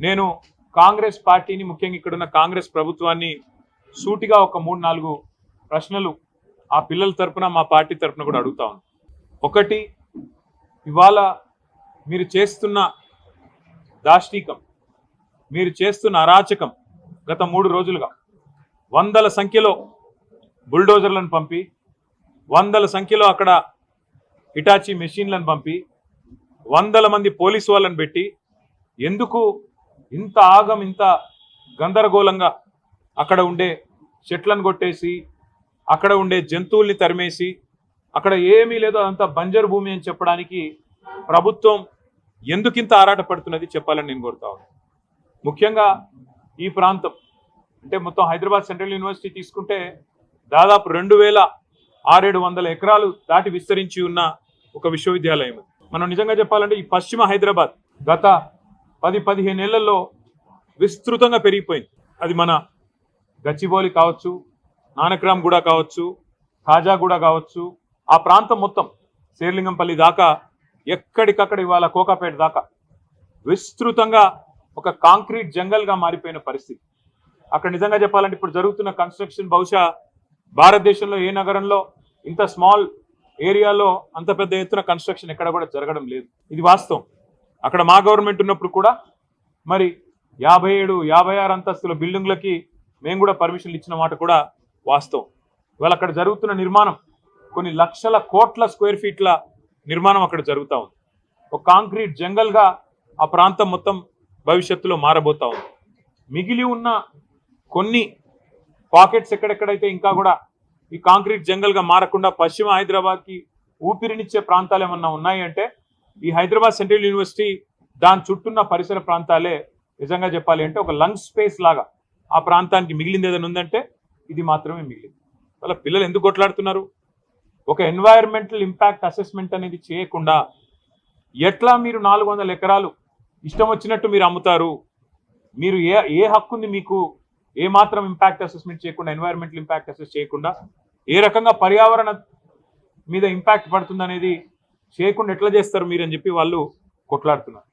నేను కాంగ్రెస్ పార్టీని, ముఖ్యంగా ఇక్కడున్న కాంగ్రెస్ ప్రభుత్వాన్ని సూటిగా ఒక 3-4 ప్రశ్నలు ఆ పిల్లల తరపున, మా పార్టీ తరపున కూడా అడుగుతా ఉన్నాను. ఒకటి, ఇవాళ మీరు చేస్తున్న దాష్టీకం, మీరు చేస్తున్న అరాచకం గత 3 రోజులుగా వందల సంఖ్యలో బుల్డోజర్లను పంపి, వందల సంఖ్యలో అక్కడ హిటాచీ మెషిన్లను పంపి, వందల మంది పోలీసు వాళ్ళని పెట్టి, ఎందుకు ఇంత ఆగం, ఇంత గందరగోళంగా అక్కడ ఉండే చెట్లను కొట్టేసి, అక్కడ ఉండే జంతువుల్ని తరిమేసి, అక్కడ ఏమీ లేదో అదంతా బంజరు భూమి అని చెప్పడానికి ప్రభుత్వం ఎందుకింత ఆరాటపడుతున్నది చెప్పాలని నేను కోరుతా ఉన్నాను. ముఖ్యంగా ఈ ప్రాంతం అంటే మొత్తం హైదరాబాద్ సెంట్రల్ యూనివర్సిటీ తీసుకుంటే దాదాపు 2600 ఎకరాలు దాటి విస్తరించి ఉన్న ఒక విశ్వవిద్యాలయం. మనం నిజంగా చెప్పాలంటే ఈ పశ్చిమ హైదరాబాద్ గత 10-15 ఏళ్లలో విస్తృతంగా పెరిగిపోయింది. అది మన గచ్చిబౌలి కావచ్చు, నానక్రామ్ గూడ కావచ్చు, ఖాజాగూడ కావచ్చు, ఆ ప్రాంతం మొత్తం శేర్లింగంపల్లి దాకా, ఎక్కడికక్కడ ఇవాళ కోకాపేట దాకా విస్తృతంగా ఒక కాంక్రీట్ జంగల్గా మారిపోయిన పరిస్థితి. అక్కడ నిజంగా చెప్పాలంటే ఇప్పుడు జరుగుతున్న కన్స్ట్రక్షన్ బహుశా భారతదేశంలో ఏ నగరంలో ఇంత స్మాల్ ఏరియాలో అంత పెద్ద ఎత్తున కన్స్ట్రక్షన్ ఎక్కడ కూడా జరగడం లేదు. ఇది వాస్తవం. అక్కడ మా గవర్నమెంట్ ఉన్నప్పుడు కూడా మరి 57-56 అంతస్తుల బిల్డింగ్లకి మేము కూడా పర్మిషన్లు ఇచ్చిన మాట కూడా వాస్తవం. ఇవాళ అక్కడ జరుగుతున్న నిర్మాణం కొన్ని లక్షల కోట్ల స్క్వేర్ ఫీట్ల నిర్మాణం అక్కడ జరుగుతూ ఉంది. ఒక కాంక్రీట్ జంగల్గా ఆ ప్రాంతం మొత్తం భవిష్యత్తులో మారబోతా ఉంది. మిగిలి ఉన్న కొన్ని పాకెట్స్ ఎక్కడెక్కడైతే ఇంకా కూడా ఈ కాంక్రీట్ జంగల్గా మారకుండా పశ్చిమ హైదరాబాద్కి ఊపిరినిచ్చే ప్రాంతాలు ఏమన్నా ఉన్నాయి అంటే ఈ హైదరాబాద్ సెంట్రల్ యూనివర్సిటీ, దాని చుట్టూన్న పరిసర ప్రాంతాలే నిజంగా చెప్పాలి అంటే ఒక లంగ్ స్పేస్ లాగా ఆ ప్రాంతానికి మిగిలింది ఏదైనా ఉందంటే ఇది మాత్రమే మిగిలింది. వాళ్ళ పిల్లలు ఎందుకు కొట్లాడుతున్నారు? ఒక ఎన్వైరన్మెంటల్ ఇంపాక్ట్ అసెస్మెంట్ అనేది చేయకుండా ఎట్లా మీరు 400 ఎకరాలు ఇష్టం వచ్చినట్టు మీరు అమ్ముతారు? మీరు ఏ హక్కు ఉంది మీకు? ఏ మాత్రం ఇంపాక్ట్ అసెస్మెంట్ చేయకుండా, ఎన్వైరన్మెంటల్ ఇంపాక్ట్ అసెస్ చేయకుండా, ఏ రకంగా పర్యావరణ మీద ఇంపాక్ట్ పడుతుంది అనేది చేయకుండా ఎట్లా చేస్తారు మీరు అని చెప్పి వాళ్ళు కొట్లాడుతున్నారు.